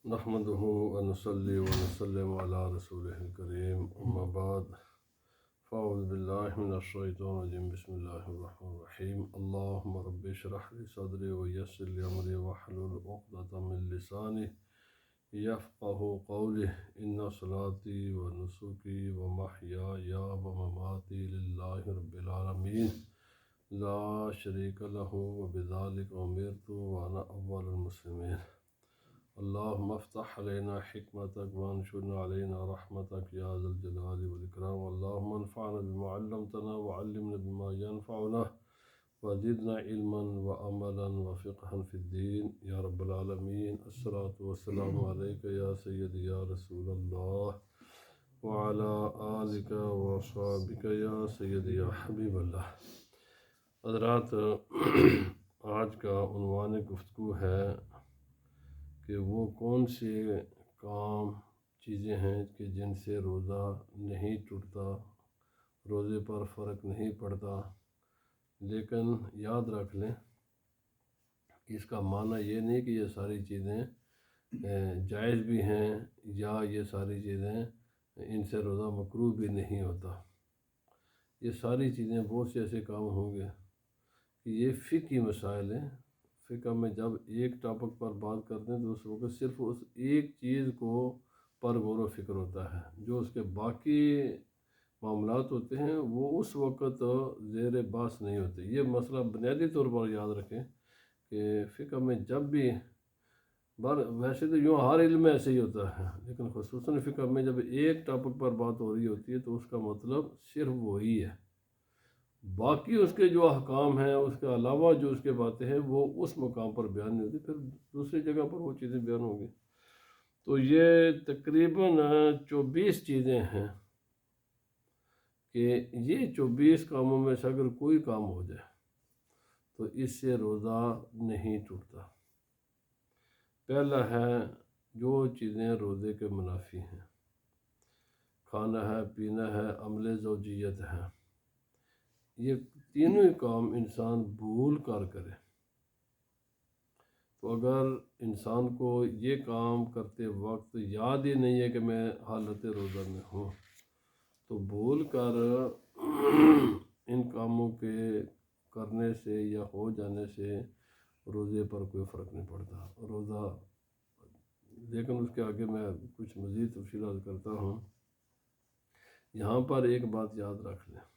نحمدہ ونصلی ونسلم علی رسولہ الکریم اما بعد فاعوذ باللہ من الشیطان الرجیم بسم اللہ الرحمن الرحیم اللہم رب اشرح لی صدری ویسر لی امری واحلل عقدۃ من لسانی یفقہوا قولی ان صلاتي ونسکی ومحیای ومماتی للہ رب العالمین لا شریک لہ وبذلک امرت وانا اول المسلمین اللہم افتح علینا حکمتک وانشرنا علینا رحمتک یا ذا الجلال والاکرام اللہم انفعنا بما علمتنا وعلمنا بما ینفعنا وزدنا علما وعملا وفقها فی الدین یا رب العالمین الصلاة والسلام علیک یا سیدی یا رسول اللہ وعلی آلک واصحابک یا سیدی یا حبیب اللہ۔ حضرات، آج کا عنوان گفتگو ہے کہ وہ کون سے کام چیزیں ہیں کہ جن سے روزہ نہیں ٹوٹتا، روزے پر فرق نہیں پڑتا، لیکن یاد رکھ لیں کہ اس کا معنی یہ نہیں کہ یہ ساری چیزیں جائز بھی ہیں یا یہ ساری چیزیں ان سے روزہ مکروہ بھی نہیں ہوتا۔ یہ ساری چیزیں بہت سے ایسے کام ہوں گے کہ یہ فقہی مسائل ہیں۔ فقہ میں جب ایک ٹاپک پر بات کرتے ہیں تو اس وقت صرف اس ایک چیز کو پر غور و فکر ہوتا ہے، جو اس کے باقی معاملات ہوتے ہیں وہ اس وقت زیر بحث نہیں ہوتے۔ یہ مسئلہ بنیادی طور پر یاد رکھیں کہ فقہ میں جب بھی ویسے تو یوں ہر علم میں ایسے ہی ہوتا ہے، لیکن خصوصاً فقہ میں جب ایک ٹاپک پر بات ہو رہی ہوتی ہے تو اس کا مطلب صرف وہی ہے، باقی اس کے جو احکام ہیں، اس کے علاوہ جو اس کے باتیں ہیں وہ اس مقام پر بیان نہیں ہوتی، پھر دوسری جگہ پر وہ چیزیں بیان ہوں گی۔ تو یہ تقریباً 24 چیزیں ہیں کہ یہ 24 کاموں میں سے اگر کوئی کام ہو جائے تو اس سے روزہ نہیں ٹوٹتا۔ پہلا ہے جو چیزیں روزے کے منافی ہیں، کھانا ہے، پینا ہے، عمل زوجیت ہے۔ یہ تینوں کام انسان بھول کر کرے تو اگر انسان کو یہ کام کرتے وقت یاد ہی نہیں ہے کہ میں حالت روزہ میں ہوں تو بھول کر ان کاموں کے کرنے سے یا ہو جانے سے روزے پر کوئی فرق نہیں پڑتا روزہ۔ لیکن اس کے آگے میں کچھ مزید تفصیلات کرتا ہوں۔ یہاں پر ایک بات یاد رکھ لیں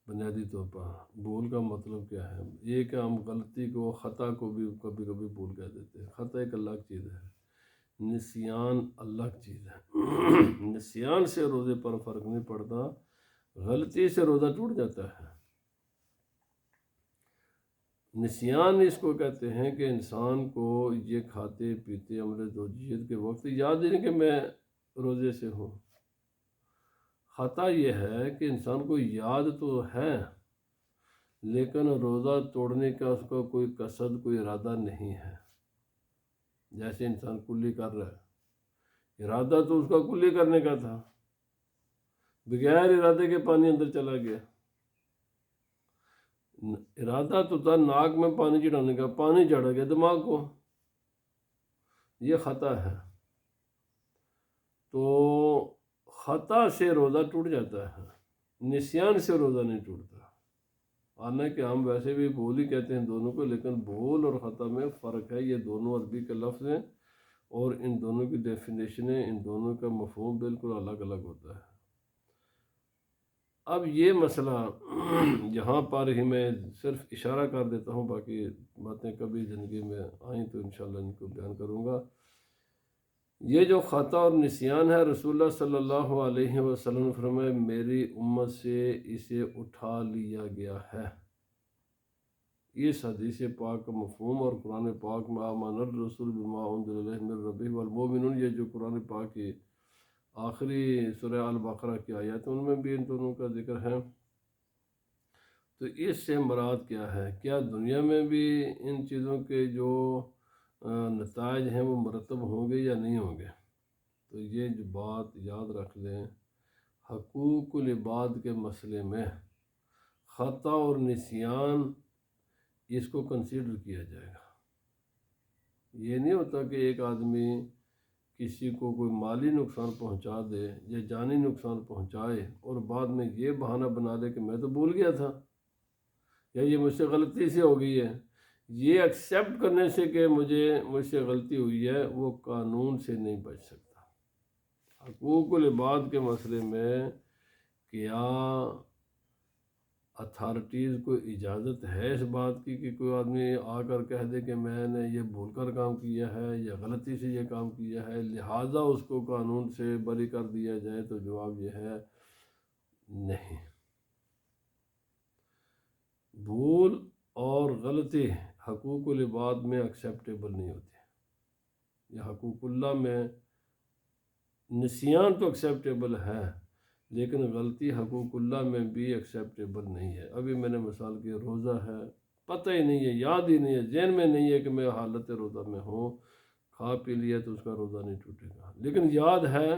بنیادی طور پر، بھول کا مطلب کیا ہے؟ یہ کہ ہم غلطی کو، خطا کو بھی کبھی کبھی بھول کہہ دیتے ہیں۔ خطا ایک الگ چیز ہے، نسیان الگ چیز ہے۔ نسیان سے روزے پر فرق نہیں پڑتا، غلطی سے روزہ ٹوٹ جاتا ہے۔ نسیان اس کو کہتے ہیں کہ انسان کو یہ کھاتے پیتے عمل زوجیت کے وقت یاد ہی نہیں کہ میں روزے سے ہوں۔ خطا یہ ہے کہ انسان کو یاد تو ہے لیکن روزہ توڑنے کا اس کا کوئی قصد، کوئی ارادہ نہیں ہے۔ جیسے انسان کلی کر رہا ہے، ارادہ تو اس کا کلی کرنے کا تھا، بغیر ارادے کے پانی اندر چلا گیا۔ ارادہ تو تھا ناک میں پانی چڑھانے کا، پانی چڑھا گیا دماغ کو، یہ خطا ہے۔ تو خطا سے روزہ ٹوٹ جاتا ہے، نسیان سے روزہ نہیں ٹوٹتا۔ حالانکہ ہم ویسے بھی بھول ہی کہتے ہیں دونوں کو، لیکن بھول اور خطا میں فرق ہے۔ یہ دونوں عربی کے لفظ ہیں اور ان دونوں کی ڈیفینیشنیں، ان دونوں کا مفہوم بالکل الگ الگ ہوتا ہے۔ اب یہ مسئلہ یہاں پر ہی میں صرف اشارہ کر دیتا ہوں، باقی باتیں کبھی زندگی میں آئیں تو انشاءاللہ ان کو بیان کروں گا۔ یہ جو خطا اور نسیان ہے، رسول اللہ صلی اللہ علیہ وسلم نے فرمایا میری امت سے اسے اٹھا لیا گیا ہے۔ اس حدیث پاک کا مفہوم اور قرآن پاک میں آمن الرسول بما انزل الیہ من ربہ والمؤمنون، یہ جو قرآن پاک کی آخری سورہ البقرہ کی آیات ان میں بھی ان دونوں کا ذکر ہے۔ تو اس سے مراد کیا ہے؟ کیا دنیا میں بھی ان چیزوں کے جو نتائج ہیں وہ مرتب ہوں گے یا نہیں ہوں گے؟ تو یہ جو بات یاد رکھ لیں، حقوق العباد کے مسئلے میں خطا اور نسیان اس کو کنسیڈر کیا جائے گا۔ یہ نہیں ہوتا کہ ایک آدمی کسی کو کوئی مالی نقصان پہنچا دے یا جانی نقصان پہنچائے اور بعد میں یہ بہانہ بنا دے کہ میں تو بھول گیا تھا یا یہ مجھ سے غلطی سے ہو گئی ہے۔ یہ ایکسیپٹ کرنے سے کہ مجھ سے غلطی ہوئی ہے، وہ قانون سے نہیں بچ سکتا۔ حقوق العباد کے مسئلے میں کیا اتھارٹیز کو اجازت ہے اس بات کی کہ کوئی آدمی آ کر کہہ دے کہ میں نے یہ بھول کر کام کیا ہے یا غلطی سے یہ کام کیا ہے لہٰذا اس کو قانون سے بری کر دیا جائے؟ تو جواب یہ ہے نہیں۔ بھول اور غلطی حقوق العباد میں ایکسیپٹیبل نہیں ہوتی۔ یہ حقوق اللہ میں نسیان تو ایکسیپٹیبل ہے لیکن غلطی حقوق اللہ میں بھی ایکسیپٹیبل نہیں ہے۔ ابھی میں نے مثال کی، روزہ ہے، پتہ ہی نہیں ہے، یاد ہی نہیں ہے، ذہن میں نہیں ہے کہ میں حالت روزہ میں ہوں، کھا پی لیا تو اس کا روزہ نہیں ٹوٹے گا، لیکن یاد ہے،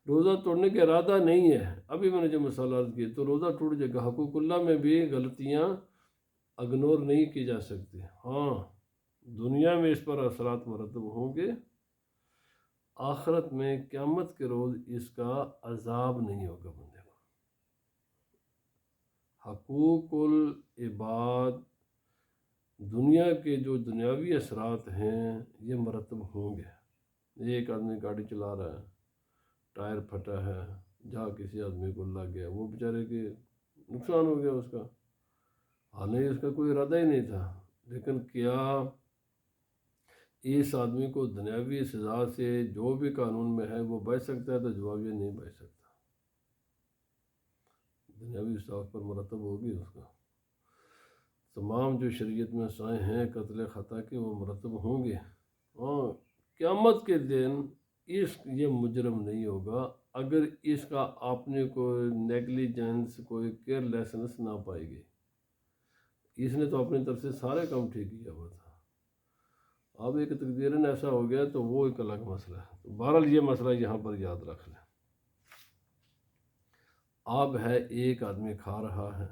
روزہ توڑنے کا ارادہ نہیں ہے، ابھی میں نے جو مثال عرض کی تو روزہ ٹوٹ جائے گا۔ حقوق اللہ میں بھی غلطیاں اگنور نہیں کی جا سکتی۔ ہاں، دنیا میں اس پر اثرات مرتب ہوں گے، آخرت میں قیامت کے روز اس کا عذاب نہیں ہوگا بندے کو۔ حقوق العباد دنیا کے جو دنیاوی اثرات ہیں یہ مرتب ہوں گے۔ ایک آدمی گاڑی چلا رہا ہے، ٹائر پھٹا ہے، جہاں کسی آدمی کو لگ گیا، وہ بیچارے کے نقصان ہو گیا اس کا، حالانکہ اس کا کوئی ارادہ ہی نہیں تھا، لیکن کیا اس آدمی کو دنیاوی سزا سے جو بھی قانون میں ہے وہ بچ سکتا ہے؟ تو جواب یہ نہیں بچ سکتا۔ دنیاوی سزا پر مرتب ہوگی اس کا، تمام جو شریعت میں سائے ہیں قتل خطا کے وہ مرتب ہوں گے۔ ہاں، قیامت کے دن یہ مجرم نہیں ہوگا اگر اس کا اپنے کوئی نیگلیجنس، کوئی کیئر لیسنس نہ پائے گی۔ اس نے تو اپنی طرف سے سارے کام ٹھیک کیا ہوا تھا، اب ایک تقدیراً ایسا ہو گیا تو وہ ایک الگ مسئلہ ہے۔ تو بہرحال یہ مسئلہ یہاں پر یاد رکھ لیں۔ اب ہے ایک آدمی کھا رہا ہے،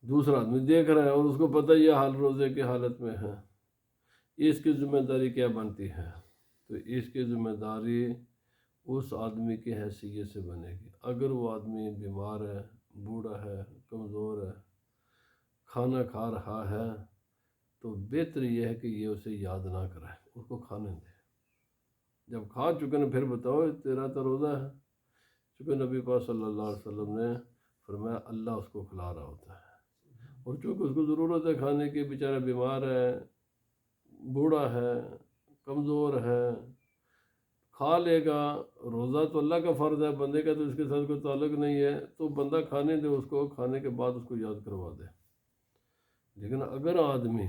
دوسرا آدمی دیکھ رہا ہے اور اس کو پتہ یہ حال روزے کی حالت میں ہے، اس کی ذمہ داری کیا بنتی ہے؟ تو اس کی ذمہ داری اس آدمی کی حیثیت سے بنے گی۔ اگر وہ آدمی بیمار ہے، بوڑھا ہے، کمزور ہے، کھانا کھا رہا ہے تو بہتر یہ ہے کہ یہ اسے یاد نہ کرائے، اس کو کھانے دے۔ جب کھا چکے نا پھر بتاؤ تیرا تو روزہ ہے، چونکہ نبی پاک صلی اللہ علیہ وسلم نے فرمایا اللہ اس کو کھلا رہا ہوتا ہے، اور چونکہ اس کو ضرورت ہے کھانے کی، بیچارہ بیمار ہے، بوڑھا ہے، کمزور ہے، کھا لے گا۔ روزہ تو اللہ کا فرض ہے، بندے کا تو اس کے ساتھ کوئی تعلق نہیں ہے، تو بندہ کھانے دے اس کو، کھانے کے بعد اس کو یاد کروا دے۔ لیکن اگر آدمی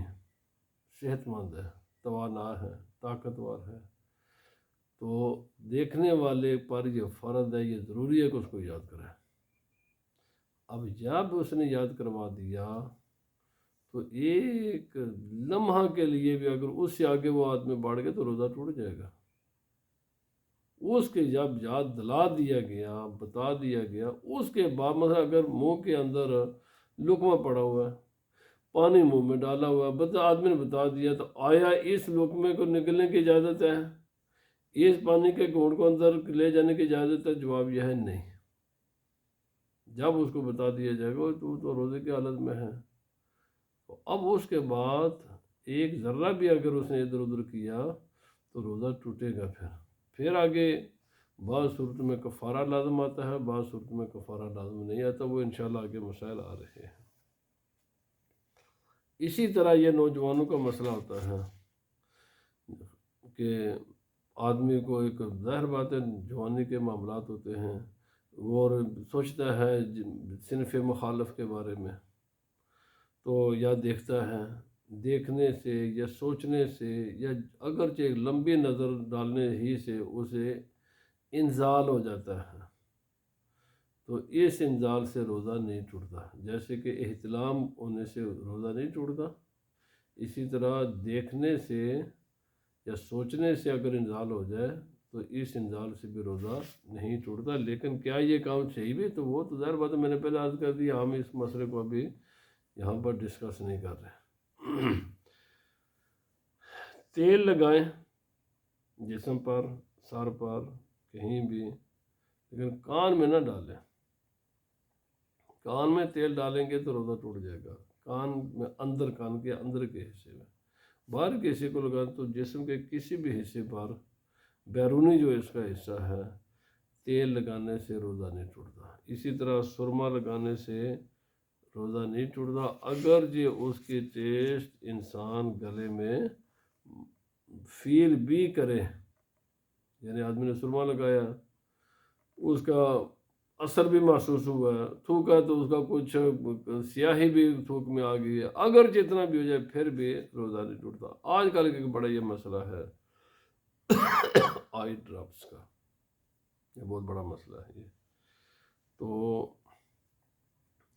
صحت مند ہے، توانا ہے، طاقتور ہے، تو دیکھنے والے پر یہ فرض ہے، یہ ضروری ہے کہ اس کو یاد کرے۔ اب جب اس نے یاد کروا دیا تو ایک لمحہ کے لیے بھی اگر اس سے آگے وہ آدمی بڑھ گئے تو روزہ ٹوٹ جائے گا۔ اس کے جب یاد دلا دیا گیا، بتا دیا گیا، اس کے بعد مثلا اگر منہ کے اندر لقمہ پڑا ہوا ہے، پانی منہ میں ڈالا ہوا ہے، آدمی نے بتا دیا، تو آیا اس لقمے کو نگلنے کی اجازت ہے؟ اس پانی کے گھونٹ کو اندر لے جانے کی اجازت ہے؟ جواب یہ ہے نہیں۔ جب اس کو بتا دیا جائے گا تو روزے کی حالت میں ہے، تو اب اس کے بعد ایک ذرہ بھی اگر اس نے ادھر ادھر کیا تو روزہ ٹوٹے گا۔ پھر آگے بعض صورت میں کفارہ لازم آتا ہے، بعض صورت میں کفارہ لازم نہیں آتا، وہ انشاءاللہ آگے مسائل آ رہے ہیں۔ اسی طرح یہ نوجوانوں کا مسئلہ ہوتا ہے کہ آدمی کو ایک ظاہر بات ہے جوانی کے معاملات ہوتے ہیں، اور سوچتا ہے صنف مخالف کے بارے میں، تو یا دیکھتا ہے، دیکھنے سے یا سوچنے سے یا اگرچہ ایک لمبی نظر ڈالنے ہی سے اسے انزال ہو جاتا ہے، تو اس انزال سے روزہ نہیں ٹوٹتا۔ جیسے کہ احتلام ہونے سے روزہ نہیں ٹوٹتا، اسی طرح دیکھنے سے یا سوچنے سے اگر انزال ہو جائے تو اس انزال سے بھی روزہ نہیں ٹوٹتا۔ لیکن کیا یہ کام صحیح بھی؟ تو وہ تو ظاہر بات ہے، میں نے پہلے عرض کر دیا، ہم اس مسئلے کو ابھی یہاں پر ڈسکس نہیں کر رہے۔ تیل لگائیں جسم پر، سر پر، کہیں بھی، لیکن کان میں نہ ڈالیں۔ کان میں تیل ڈالیں گے تو روزہ ٹوٹ جائے گا۔ کان میں اندر، کان کے اندر کے حصے میں، باہر کے حصے کو لگائیں تو جسم کے کسی بھی حصے پر، بیرونی جو اس کا حصہ ہے، تیل لگانے سے روزہ نہیں ٹوٹتا۔ اسی طرح سرما لگانے سے روزہ نہیں ٹوٹتا، اگر جی اس کی ٹیسٹ انسان گلے میں فیل بھی کرے، یعنی آدمی نے سرما لگایا، اس کا اثر بھی محسوس ہوا ہے، تھوکا تو اس کا کچھ سیاہی بھی تھوک میں آ گئی ہے، اگر جتنا بھی ہو جائے پھر بھی روزہ نہیں ٹوٹتا۔ آج کل کا بڑا یہ مسئلہ ہے آئی ڈراپس کا، یہ بہت بڑا مسئلہ ہے یہ۔ تو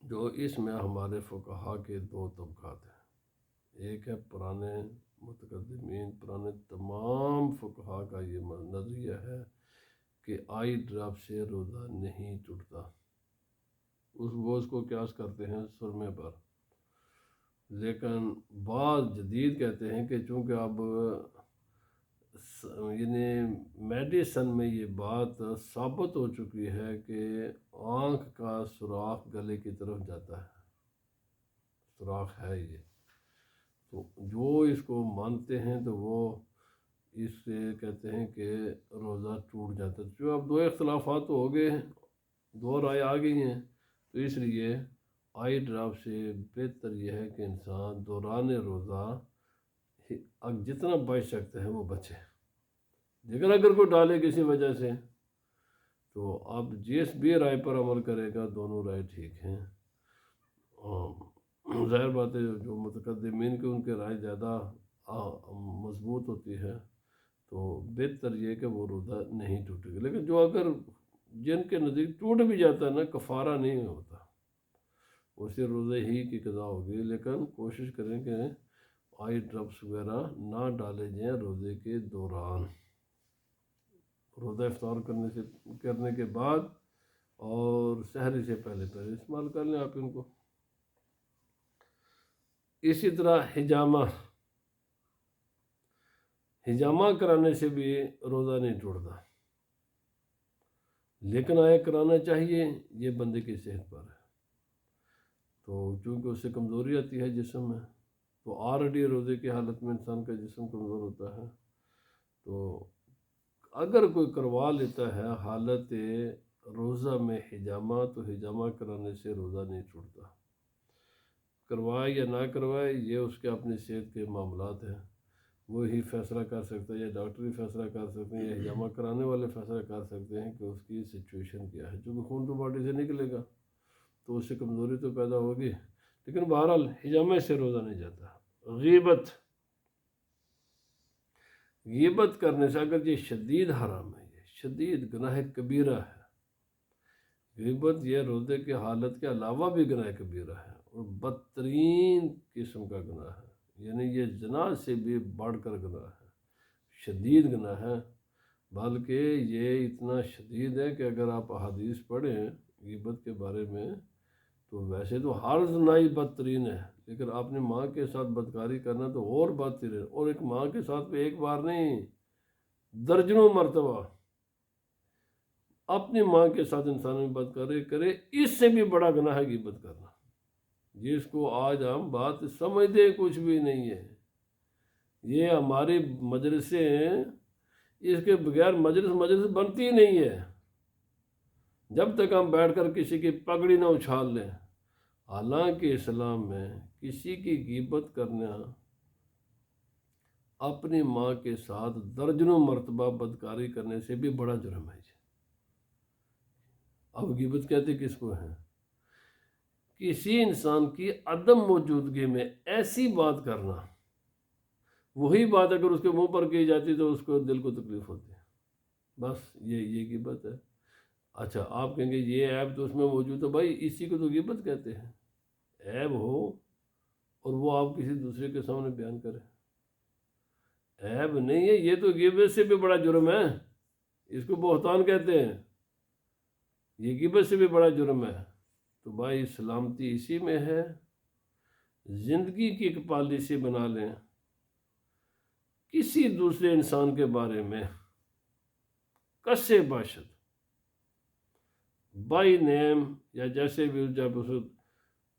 جو اس میں ہمارے فقہا کے دو طبقات ہیں، ایک ہے پرانے متقدمین، پرانے تمام فقہا کا یہ نظریہ ہے کہ آئی ڈراپ سے روزہ نہیں ٹوٹتا، وہ اس کو قیاس کرتے ہیں سرمے پر۔ لیکن بعض جدید کہتے ہیں کہ چونکہ اب یعنی میڈیسن میں یہ بات ثابت ہو چکی ہے کہ آنکھ کا سوراخ گلے کی طرف جاتا ہے، سوراخ ہے یہ، تو جو اس کو مانتے ہیں تو وہ اس سے کہتے ہیں کہ روزہ ٹوٹ جاتا ہے۔ جو اب دو اختلافات تو ہو گئے ہیں، دو رائے آ گئی ہیں، تو اس لیے آئی ڈراپ سے بہتر یہ ہے کہ انسان دوران روزہ جتنا بچ سکتے ہیں وہ بچے، لیکن اگر کوئی ڈالے کسی وجہ سے تو اب جس بھی رائے پر عمل کرے گا، دونوں رائے ٹھیک ہیں۔ ظاہر بات ہے جو متقدمین کے ان کے رائے زیادہ مضبوط ہوتی ہے، تو بہتر یہ کہ وہ روزہ نہیں ٹوٹے گا۔ لیکن جو اگر جن کے نزدیک ٹوٹ بھی جاتا ہے نا، کفارہ نہیں ہوتا، اسے روزے ہی کی قضا ہوگی، لیکن کوشش کریں کہ آئی ڈراپس وغیرہ نہ ڈالے جائیں روزے کے دوران، روزہ افطار کرنے کے بعد اور سحری سے پہلے استعمال کر لیں آپ ان کو۔ اسی طرح حجامہ کرانے سے بھی روزہ نہیں ٹوٹتا، لیکن آیا کرانا چاہیے، یہ بندے کی صحت پر ہے، تو چونکہ اس سے کمزوری آتی ہے جسم میں، تو آلریڈی روزے کی حالت میں انسان کا جسم کمزور ہوتا ہے، تو اگر کوئی کروا لیتا ہے حالت روزہ میں حجامہ، تو حجامہ کرانے سے روزہ نہیں ٹوٹتا۔ کروائے یا نہ کروائے یہ اس کے اپنی صحت کے معاملات ہیں، وہی فیصلہ کر سکتا ہے، یا ڈاکٹر بھی فیصلہ کر سکتے ہیں، یا حجامہ کرانے والے فیصلہ کر سکتے ہیں کہ اس کی سچویشن کیا ہے، چونکہ خون تو باڈی سے نکلے گا تو اس سے کمزوری تو پیدا ہوگی، لیکن بہرحال حجامے سے روزہ نہیں جاتا۔ غیبت کرنے سے، اگر یہ شدید حرام ہے، یہ شدید گناہ کبیرہ ہے، غیبت یہ روزے کی حالت کے علاوہ بھی گناہ کبیرہ ہے اور بدترین قسم کا گناہ ہے، یعنی یہ زنا سے بھی بڑھ کر گناہ ہے، شدید گناہ ہے، بلکہ یہ اتنا شدید ہے کہ اگر آپ احادیث پڑھیں غیبت کے بارے میں تو ویسے تو ہر زنائی بدترین ہے، لیکن اپنی ماں کے ساتھ بدکاری کرنا تو اور بدترین ہے، اور ایک ماں کے ساتھ بھی ایک بار نہیں، درجنوں مرتبہ اپنی ماں کے ساتھ انسان بدکاری کرے، اس سے بھی بڑا گناہ ہے غیبت کرنا، جس کو آج ہم بات سمجھتے کچھ بھی نہیں ہے۔ یہ ہماری مجلسیں ہیں، اس کے بغیر مجلس بنتی ہی نہیں ہے، جب تک ہم بیٹھ کر کسی کی پگڑی نہ اچھال لیں۔ حالانکہ اسلام میں کسی کی غیبت کرنا اپنی ماں کے ساتھ درجنوں مرتبہ بدکاری کرنے سے بھی بڑا جرم ہے۔ اب غیبت کہتے کس کو ہیں؟ کسی انسان کی عدم موجودگی میں ایسی بات کرنا، وہی بات اگر اس کے منہ پر کی جاتی تو اس کو دل کو تکلیف ہوتی ہے، بس یہ غیبت ہے۔ اچھا آپ کہیں گے یہ عیب تو اس میں موجود ہے، بھائی اسی کو تو غیبت کہتے ہیں، عیب ہو اور وہ آپ کسی دوسرے کے سامنے بیان کریں، عیب نہیں ہے، یہ تو غیبت سے بھی بڑا جرم ہے، اس کو بہتان کہتے ہیں، یہ غیبت سے بھی بڑا جرم ہے۔ تو بھائی سلامتی اسی میں ہے، زندگی کی ایک پالیسی بنا لیں کسی دوسرے انسان کے بارے میں کسے باشد بائی نیم یا جیسے بھی جب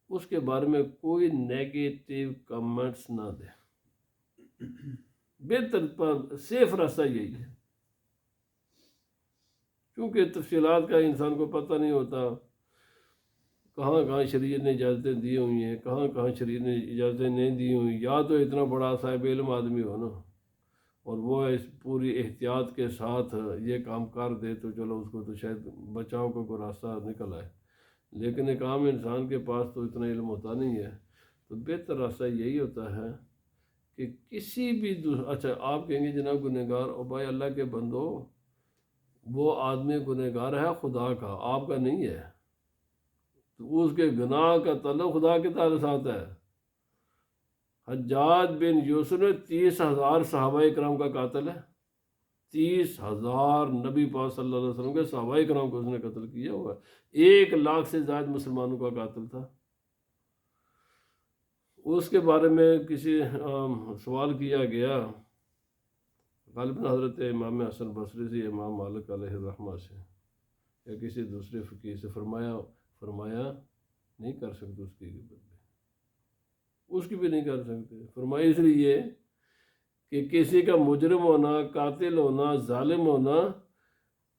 اس کے بارے میں کوئی نیگیٹو کمنٹس نہ دے. بہتر پر سیف راستہ یہی ہے، کیونکہ تفصیلات کا انسان کو پتہ نہیں ہوتا، کہاں کہاں شریعت نے اجازتیں دی ہوئی ہیں، کہاں کہاں شریعت نے اجازتیں نہیں دی ہوئی. یا تو اتنا بڑا صاحب علم آدمی ہو نا، اور وہ اس پوری احتیاط کے ساتھ یہ کام کر دے تو چلو اس کو تو شاید بچاؤ کا کوئی راستہ نکل آئے. لیکن ایک عام انسان کے پاس تو اتنا علم ہوتا نہیں ہے. تو بہتر راستہ یہی ہوتا ہے کہ کسی بھی اچھا آپ کہیں گے جناب گنہگار، اور بھائی اللہ کے بندو وہ آدمی گنہگار ہے خدا کا، آپ کا نہیں ہے، تو اس کے گناہ کا تعلق خدا کے تعلق ساتھ ہے. حجاج بن یوسف 30,000 صحابہ کرام کا قاتل ہے. 30,000 نبی پاک صلی اللہ علیہ وسلم کے صحابہ کرام کو اس نے قتل کیا ہوا ہے. 1,00,000 سے زائد مسلمانوں کا قاتل تھا. اس کے بارے میں کسی سوال کیا گیا غالباً حضرت امام حسن بصری سے، امام مالک علیہ الرحمہ سے، یا کسی دوسرے فقیہ سے، فرمایا نہیں کر سکتے اس کی اس کی بھی نہیں کر سکتے. فرمایا اس لیے کہ کسی کا مجرم ہونا، قاتل ہونا، ظالم ہونا،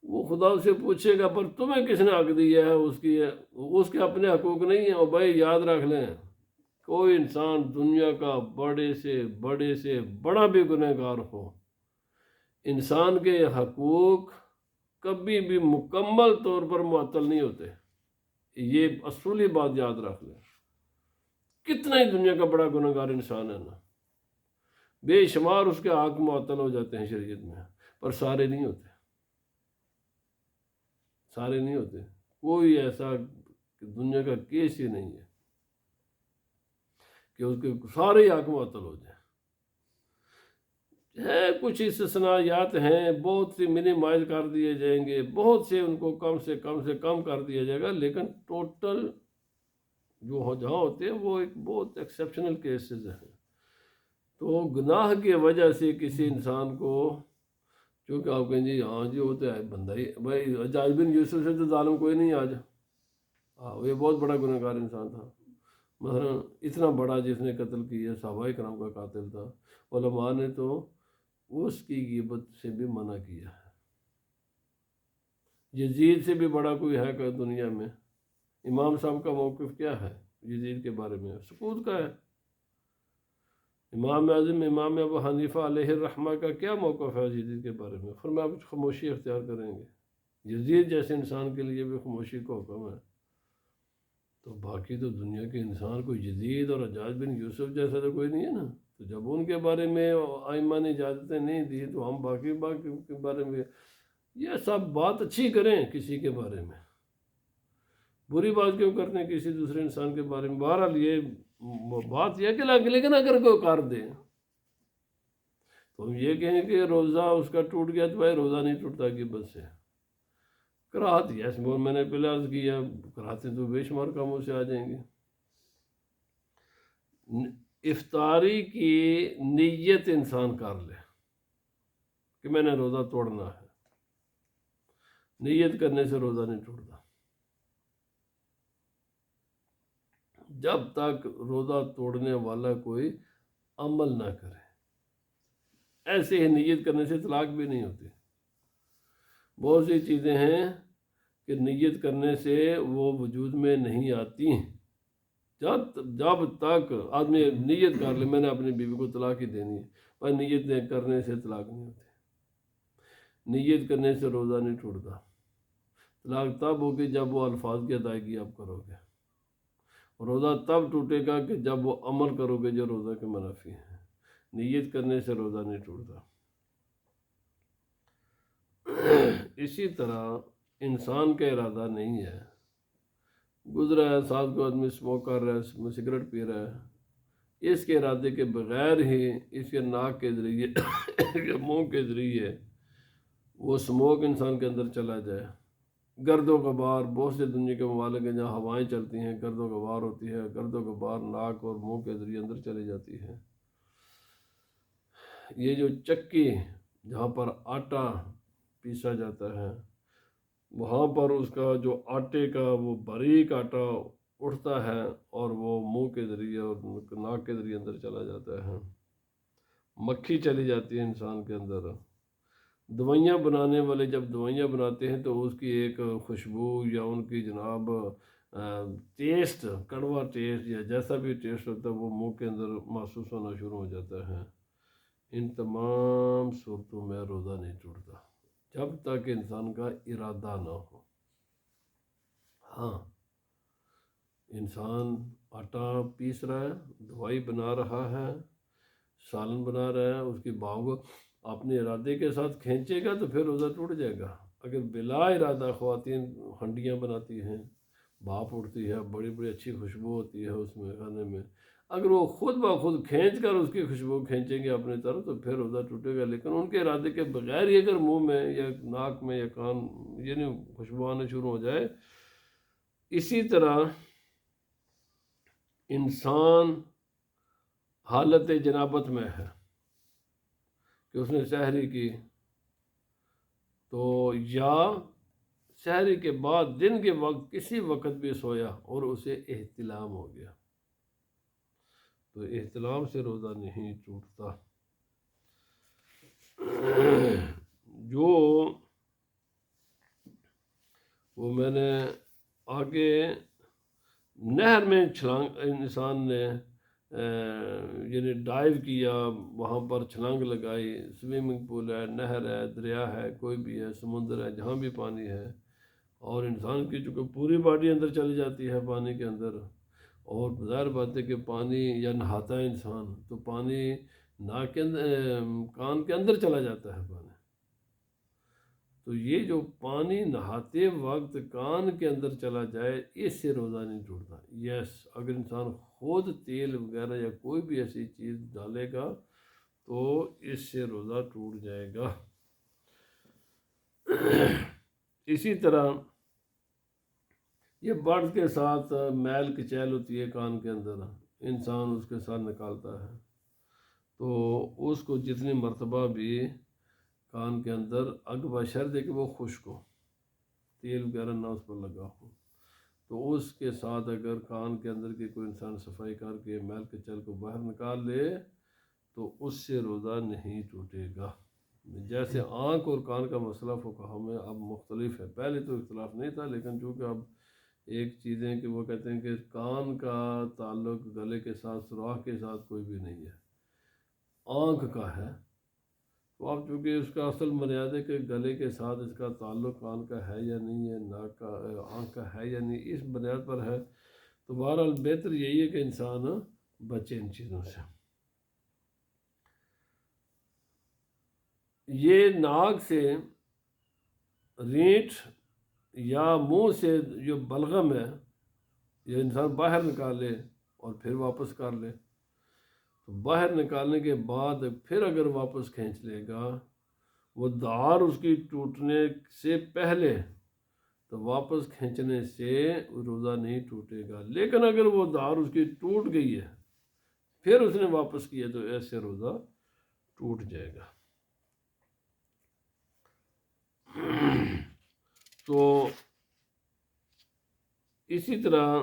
وہ خدا سے پوچھے گا پر تمہیں کس نے حق دیا ہے، اس کے اپنے حقوق نہیں ہیں. اور بھائی یاد رکھ لیں، کوئی انسان دنیا کا بڑے سے بڑا بھی گنہگار ہو، انسان کے حقوق کبھی بھی مکمل طور پر معطل نہیں ہوتے. یہ اصولی بات یاد رکھ لیں. کتنا ہی دنیا کا بڑا گنہگار انسان ہے نا، بے شمار اس کے حق معطل ہو جاتے ہیں شریعت میں، پر سارے نہیں ہوتے. کوئی ایسا دنیا کا کیس ہی نہیں ہے کہ اس کے سارے حق معطل ہو جائیں. کچھ استثناءات ہیں، بہت سی منیمائز کر دیے جائیں گے، بہت سے ان کو کم سے کم کر دیا جائے گا، لیکن ٹوٹل جو جہاں ہوتے ہیں وہ ایک بہت ایکسیپشنل کیسز ہیں. تو گناہ کی وجہ سے کسی انسان کو، چونکہ آپ کہیں جی ہاں جی وہ تو ہے بندہ ہی، بھائی حجاج بن یوسف سے تو ظالم کوئی نہیں آج. یہ بہت بڑا گنہگار انسان تھا، مثلا اتنا بڑا جس نے قتل کیا، صحابہ کرام کا قاتل تھا. علماء نے تو اس کی غیبت سے بھی منع کیا ہے. یزید سے بھی بڑا کوئی ہے کہ دنیا میں؟ امام صاحب کا موقف کیا ہے یزید کے بارے میں؟ سکوت کا ہے. امام اعظم امام ابو حنیفہ علیہ الرحمہ کا کیا موقف ہے یزید کے بارے میں؟ فرمایا آپ خاموشی اختیار کریں گے. یزید جیسے انسان کے لیے بھی خاموشی کا حکم ہے، تو باقی تو دنیا کے انسان کو یزید اور حجاج بن یوسف جیسا تو کوئی نہیں ہے نا. تو جب ان کے بارے میں ائمہ نے اجازتیں نہیں دی تو ہم باقی کے بارے میں یہ سب بات اچھی کریں. کسی کے بارے میں بری بات کیوں کرتے ہیں کسی دوسرے انسان کے بارے میں؟ بہرحال یہ بات یہ کہ لیکن اگر کوئی کر دے تو ہم یہ کہیں کہ روزہ اس کا ٹوٹ گیا تو بھائی روزہ نہیں ٹوٹتا کہ بس سے کراہت. یس میں نے پہلے عرض کیا کراہتیں تو بے شمار کاموں سے آ جائیں گی. افطاری کی نیت انسان کر لے کہ میں نے روزہ توڑنا ہے، نیت کرنے سے روزہ نہیں ٹوٹتا. جب تک روزہ توڑنے والا کوئی عمل نہ کرے، ایسے ہی نیت کرنے سے طلاق بھی نہیں ہوتی. بہت سی چیزیں ہیں کہ نیت کرنے سے وہ وجود میں نہیں آتی ہیں. جب تک آدمی نیت کر لے میں نے اپنی بیوی کو طلاق ہی دینی ہے، پر نیت کرنے سے طلاق نہیں ہوتی. نیت کرنے سے روزہ نہیں ٹوٹتا. طلاق تب ہوگی جب وہ الفاظ کی ادائیگی آپ کرو گے. روزہ تب ٹوٹے گا کہ جب وہ عمل کرو گے جو روزہ کے منافی ہیں. نیت کرنے سے روزہ نہیں ٹوٹتا. اسی طرح انسان کا ارادہ نہیں ہے، گزرا ہے ساتھ کو آدمی اسموک کر رہا ہے، سگریٹ پی رہا ہے، اس کے ارادے کے بغیر ہی اس کے ناک کے ذریعے یا منہ کے ذریعے وہ اسموک انسان کے اندر چلا جائے. گرد و غبار بہت سے دنیا کے ممالک ہیں جہاں ہوائیں چلتی ہیں، گرد و غبار ہوتی ہے، گرد و غبار ناک اور منہ کے ذریعے اندر چلی جاتی ہے. یہ جو چکی جہاں پر آٹا پیسا جاتا ہے وہاں پر اس کا جو آٹے کا وہ باریک آٹا اٹھتا ہے اور وہ منہ کے ذریعے اور ناک کے ذریعے اندر چلا جاتا ہے، مکھی چلی جاتی ہے انسان کے اندر۔ دوائیاں بنانے والے جب دوائیاں بناتے ہیں تو اس کی ایک خوشبو یا ان کی جناب ٹیسٹ، کڑوا ٹیسٹ یا جیسا بھی ٹیسٹ ہوتا ہے وہ منہ کے اندر محسوس ہونا شروع ہو جاتا ہے۔ ان تمام صورتوں میں روزہ نہیں ٹوٹتا جب تک انسان کا ارادہ نہ ہو۔ ہاں، انسان آٹا پیس رہا ہے، دوائی بنا رہا ہے، سالن بنا رہا ہے، اس کی باغ اپنے ارادے کے ساتھ کھینچے گا تو پھر روزہ ٹوٹ جائے گا۔ اگر بلا ارادہ خواتین ہنڈیاں بناتی ہیں، بھاپ اڑتی ہے، بڑی بڑی اچھی خوشبو ہوتی ہے اس میں کھانے میں، اگر وہ خود بخود کھینچ کر اس کی خوشبو کھینچیں گے اپنے طرف تو پھر روزہ ٹوٹے گا، لیکن ان کے ارادے کے بغیر ہی اگر منہ میں یا ناک میں یا کان یعنی خوشبو آنا شروع ہو جائے۔ اسی طرح انسان حالت جنابت میں ہے کہ اس نے سحری کی تو یا سحری کے بعد دن کے وقت کسی وقت بھی سویا اور اسے احتلام ہو گیا تو احتلام سے روزہ نہیں ٹوٹتا۔ جو وہ میں نے آگے نہر میں چھلانگ انسان نے یعنی ڈائیو کیا، وہاں پر چھلانگ لگائی، سوئمنگ پول ہے، نہر ہے، دریا ہے، کوئی بھی ہے، سمندر ہے، جہاں بھی پانی ہے، اور انسان کی چونکہ پوری باڈی اندر چلی جاتی ہے پانی کے اندر، اور ظاہر بات ہے کہ پانی یا نہاتا ہے انسان تو پانی ناک کے اندر کان کے اندر چلا جاتا ہے پانی، تو یہ جو پانی نہاتے وقت کان کے اندر چلا جائے اس سے روزہ نہیں ٹوٹتا۔ یس، اگر انسان خود تیل وغیرہ یا کوئی بھی ایسی چیز ڈالے گا تو اس سے روزہ ٹوٹ جائے گا۔ اسی طرح یہ برڈ کے ساتھ میل کچیل ہوتی ہے کان کے اندر، انسان اس کے ساتھ نکالتا ہے تو اس کو جتنی مرتبہ بھی کان کے اندر بشرط ہے کہ وہ خشک ہو، تیل وغیرہ نہ اس پر لگا ہو، تو اس کے ساتھ اگر کان کے اندر کی کوئی انسان صفائی کر کے میل کچیل کو باہر نکال لے تو اس سے روزہ نہیں ٹوٹے گا۔ جیسے آنکھ اور کان کا مسئلہ فقہا میں اب مختلف ہے، پہلے تو اختلاف نہیں تھا، لیکن چونکہ اب ایک چیزیں کہ وہ کہتے ہیں کہ کان کا تعلق گلے کے ساتھ سوراخ کے ساتھ کوئی بھی نہیں ہے، آنکھ کا ہے، تو اب چونکہ اس کا اصل بنیاد ہے کہ گلے کے ساتھ اس کا تعلق کان کا ہے یا نہیں ہے، ناک کا آنکھ کا ہے یا نہیں، اس بنیاد پر ہے، تو بہرحال بہتر یہی ہے کہ انسان بچے ان چیزوں سے۔ یہ ناک سے رینٹ یا منہ سے جو بلغم ہے یہ انسان باہر نکالے اور پھر واپس کر لے، تو باہر نکالنے کے بعد پھر اگر واپس کھینچ لے گا وہ دھار اس کی ٹوٹنے سے پہلے تو واپس کھینچنے سے روزہ نہیں ٹوٹے گا، لیکن اگر وہ دھار اس کی ٹوٹ گئی ہے پھر اس نے واپس کیا تو ایسے روزہ ٹوٹ جائے گا۔ تو اسی طرح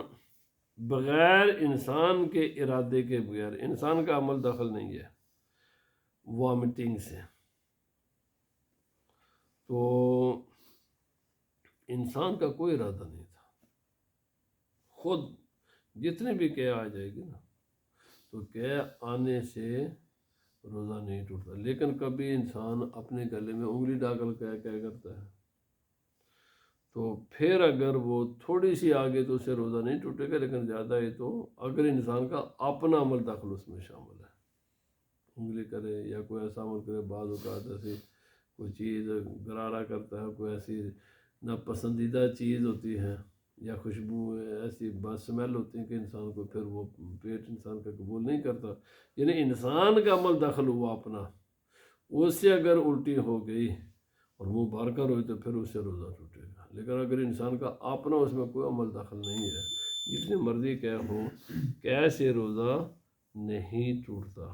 بغیر انسان کے ارادے کے بغیر انسان کا عمل دخل نہیں ہے وامٹنگ سے، تو انسان کا کوئی ارادہ نہیں تھا، خود جتنے بھی قے آ جائے گی نا تو قے آنے سے روزہ نہیں ٹوٹتا، لیکن کبھی انسان اپنے گلے میں انگلی ڈال کر کیا کرتا ہے تو پھر اگر وہ تھوڑی سی آگے تو اسے روزہ نہیں ٹوٹے گا، لیکن زیادہ ہے تو اگر انسان کا اپنا عمل داخل اس میں شامل ہے، انگلی کرے یا کوئی ایسا عمل کرے، بعض اوقات ایسی کوئی چیز گرارا کرتا ہے، کوئی ایسی ناپسندیدہ چیز ہوتی ہے یا خوشبو ایسی بد سمیل ہوتی ہے کہ انسان کو پھر وہ پیٹ انسان کا قبول نہیں کرتا، یعنی انسان کا عمل داخل ہوا اپنا، اس سے اگر الٹی ہو گئی اور منہ بھر کر ہوئی تو پھر اس سے روزہ ٹوٹے گا، لیکن اگر انسان کا اپنا اس میں کوئی عمل داخل نہیں ہے جتنی مرضی قے ہو، قے سے روزہ نہیں ٹوٹتا۔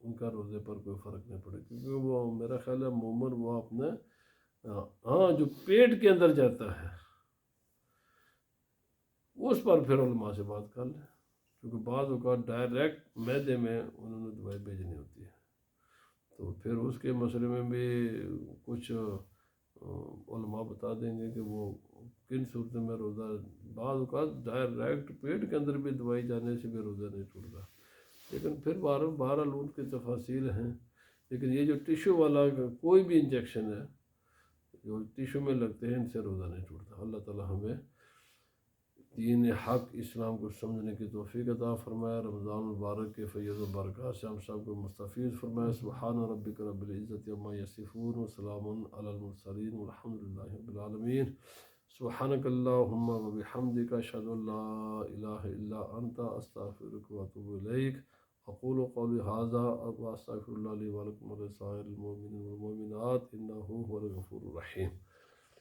ان کا روزے پر کوئی فرق نہیں پڑے، کیونکہ وہ میرا خیال ہے عموماً وہ اپنے ہاں جو پیٹ کے اندر جاتا ہے اس پر پھر علماء سے بات کر لیں، کیونکہ بعض اوقات ڈائریکٹ معدے میں انہوں نے دوائی بھیجنی ہوتی ہے، تو پھر اس کے مسئلے میں بھی کچھ علماء بتا دیں گے کہ وہ کن صورتوں میں روزہ، بعض اوقات ڈائریکٹ پیٹ کے اندر بھی دوائی جانے سے بھی روزہ نہیں ٹوٹتا، لیکن پھر بہرحال ان کی تفاصیل ہیں، لیکن یہ جو ٹیشو والا کوئی بھی انجیکشن ہے جو ٹیشو میں لگتے ہیں ان سے روزہ نہیں ٹوٹتا۔ اللہ تعالی ہمیں دین حق اسلام کو سمجھنے کی توفیق عطا فرمائے، رمضان المبارک کے فیض و برکات سے ہم سب کو مستفیض فرمائے۔ سبحان ربک رب العزت عما یصفون وسلام علی المرسلین والحمد للہ رب العالمین۔ سبحانک اللہم و بحمدک اشہد ان لا الہ الا انت استغفرک و اتوب الیک۔ اقول قولی ھذا واستغفر اللہ لی ولکم ولسائر المؤمنین والمؤمنات انہ هو الغفور الرحیم۔